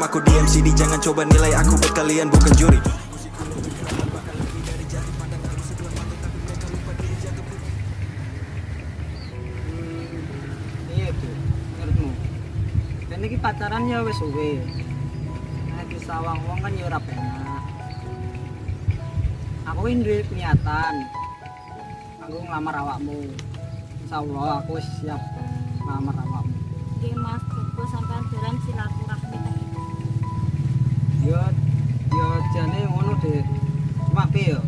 Aku di MCD, jangan coba nilai aku buat kalian bukan juri. Iya tuh, menurutmu? Dan ini pacaran ya wes suwe. Nah di sawang wong kan ya ora penak. Aku ini duwe niatan. Aku ngelamar awakmu. Insyaallah aku siap ngelamar awakmu. Nggih Mas, kok sampean jalan silaturahmi ta. Yo jane ngono deh. Cuma piye yo?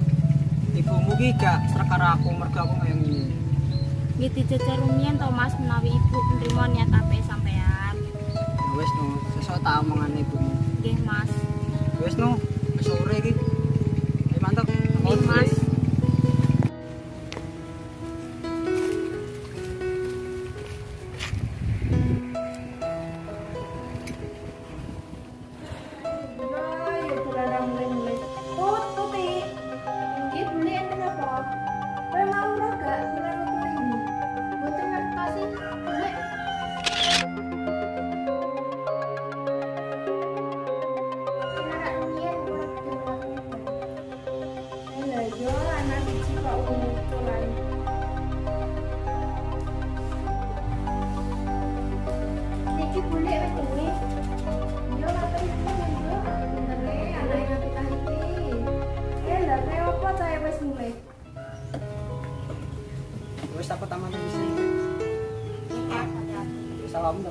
Ibumu ki gak srek karo aku mergo aku kaya ngene. Nggih dijejer rumiyin to Mas menawi Ibu nrimo niat apik sampean. Ya wis no, sesuk tak omongane ibumu. Nggih Mas. Wis no, wis sore iki. Mantap. Nggih Mas. Wis aku taman iki. Wis awakmu ta.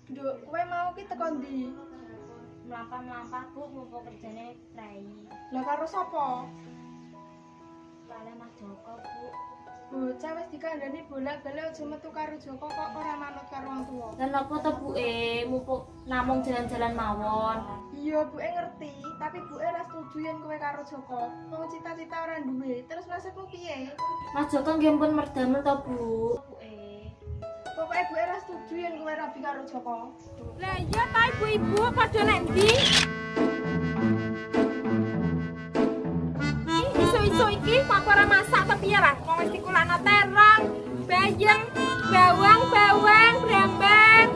Nduk, kowe mau ki teko ndi? Mlampah-mlampah Bu, mumpung kerjane prai. Lah karo sapa? Kale Mas Joko Bu. Bocah wis dikandani bolak-balik aja metu karo Joko kok ora manut karo wong tuwa. Lah napa to Bu mumpung namung jalan-jalan mawon. Iya, Buke ngerti, tapi Buke ora setuju yen kowe karo Joko. Wong cita-cita ora duwe, terus nasibmu piye? Mas Joko nggih pun merdamel to Bu. Pokoke Buke ora setuju yen kowe rabi karo Joko. Lah iya ta ibu-ibu padha nek ndi? Iso-iso iki apa ora masak ta piye lah? Wong wis dikulakno terong, bayem, bawang, brambang.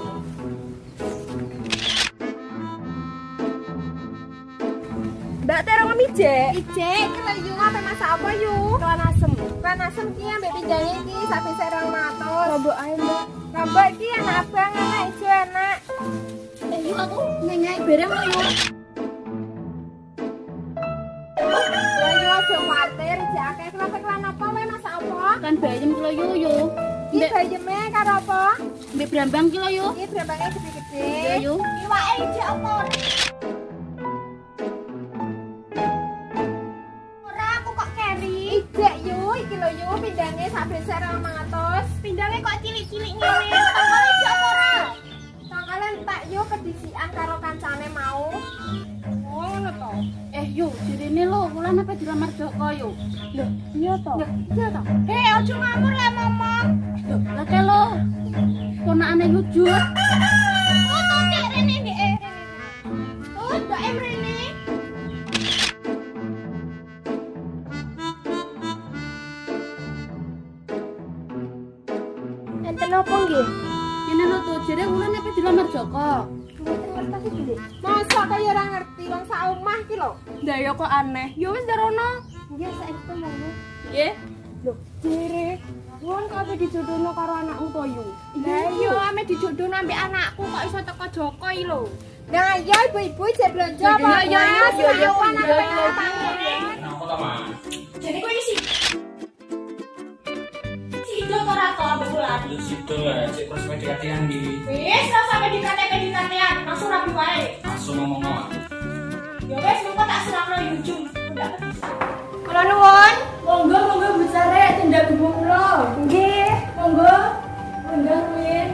Mbak terong mije. Ije iki lho yo ape masak apa yo? Kelan asem. Kelan asem ki ambek pinjange iki sak bisa 200. Rombok ae, Mbak. Rombok iki enak abang, enak ijo enak. Yuk aku ngenyai bareng lo yuk. Lah yo aja kuwatir, jek akeh kelan apa wae masak apa? Kan bayem kilo yuk. Iki bayeme karo apa? Mbek brambang kilo yuk. Iki brambange gede-gede. Iya yuk. Iwake ijek apa? Ora aku kok keri. Ijek yuk, iki lho yuk pindange sak besar 500. Pindange kok cilik-cilik ngene. Tangane ijek apa? dilamar Joko yo. Loh, iya toh. Iya toh. Hei, ojo ngamur lah ngomong. Loh, lah kelo. Ponakane Yujur. Oh, tutik rene nih, rene. Oh, Mbak Em rene. Enten apa nggih? Ini lho tuh, jere Wulan apa dilamar Joko? Mboten ngerti iki, Dik. Masa kaya ora ngerti wong sak omah iki lho. Lah ya kok aneh. Ya wis darono. Nggih, saiki monggo. Nggih. Loh, jere wong kok ape dijodohno karo anakmu to yu? Lah yo ame dijodohno ambek anakku kok iso teko Joko iki lho. Nah, ya ibu-ibu jek blonjo apa? Iya, iya. Jadi kok isi Sido ora kok ambek Wulan. Lu situ lah, cek proses medikatian di wis ora sampe dikate-katean, langsung rapi wae. langsung ngomong. Ya wis mengko tak serahno Yujung. Kula nuwun. Monggo bicara tindak ibu kula. Nggih, monggo. Monggo Win.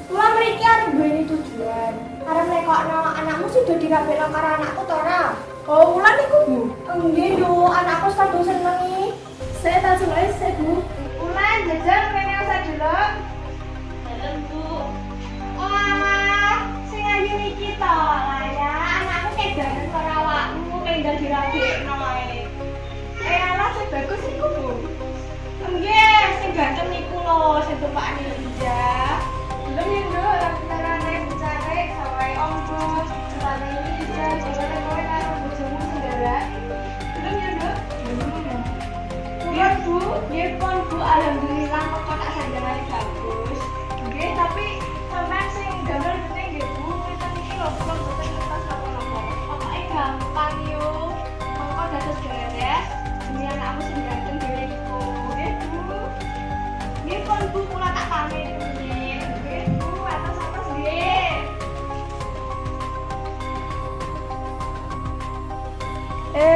Kula mriki arep duweni tujuan. Arep nekokno anakmu sudah dirapekno karo anakku to ora? Oh, Wulan iku, Bu. Nggih, yo, anakku sedang senengi. Saya tak seneng, saya Bu. Wulan, jajal kene usah delok. Jalan Bu. Wah, sing ayu iki to, lah ya. Anakku kedanen karo awakmu, kendal dirapekno ae. Alah, sing bagus iku, Bu. Nggih, sing ganteng niku lho, sing tumpakane Linda. Belum ya, Nduk, lantarane bicare sawai ombo, sawai Linda, sawai kowe karo bojomu sendara. Belum ya, Nduk? Iya, Bu. Nggih, pun Bu, alhamdulillah kok tak sandangane bagus. Nggih, tapi sampean sing gambar penting nggih, Bu. Ngeten iki lho, kula mboten ngertos napa-napa. Pokoke gampang yo. Mongko dados beres. Demi anakmu sing ganteng dhewe iku. Nggih, Bu. Nggih, pun Bu, kula tak pamit. Nggih, Bu, atas-atas nggih.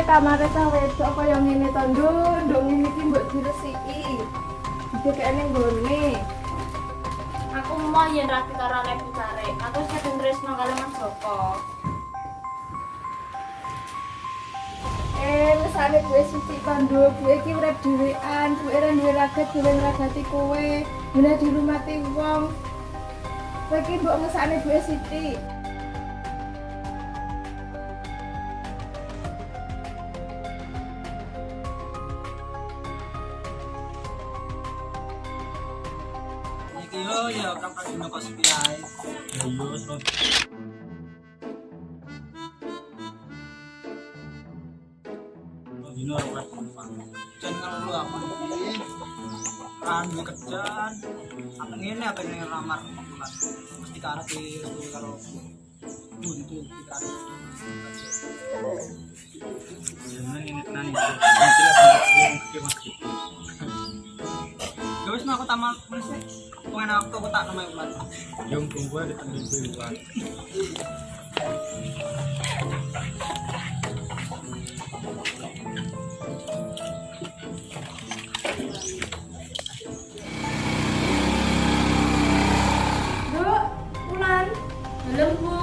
Kamare ta wedok kaya ngene to, Nduk ngene iki mbok diresiki. Dikekne nggone. Aku mau yen rapi karo Lek Bicare. Aku sedeng tresno karo Mas Joko. Mesane gue Siti Pandu, gue iki urip dhewean, gue ora duwe ragat, gue ngragati kowe. Mulai dirumati wong. Kowe iki mbok ngesane gue Siti. Iki yo ya kakak dino kos piye. Terus dino ora Jan kalau aku iki kan kerjaan. Apa ngene apa ning ramar Wulan. Mesti karep iki karo Bu itu pikiran. jeneng ini tenan iki. Iki masih. Ya wis aku tamak mesti. Pengen aku tak nama Wulan. Yung tunggu ada tanding bulan. Nduk, Wulan, Belum Bu.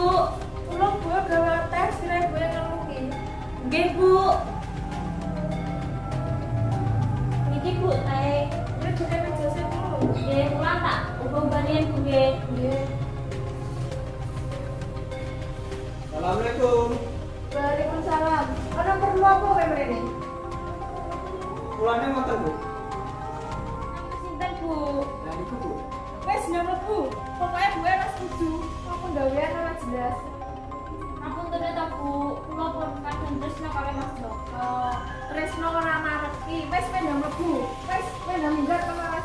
kula gue gawe tes kira gue ngeluki. Nggih Bu. Niki Bu, teh. Gue juga menjasa dulu. Nggih, Wulan tak ubah banian Bu nggih. Nggih. Assalamualaikum. Waalaikumsalam. Ana perlu apa kowe mrene? Wulane ngoten, Bu. Sinten Bu? Lah niku, Bu. Wes nyamut Bu. Pokoknya gue ora setuju. Aku ndawean ora jelas. Ampun ternyata Bu, kula pun kadang tresno karo Mas Joko. Tresno ora mareki. Wes kowe nyamut Bu. Wes kowe ndang minggat karo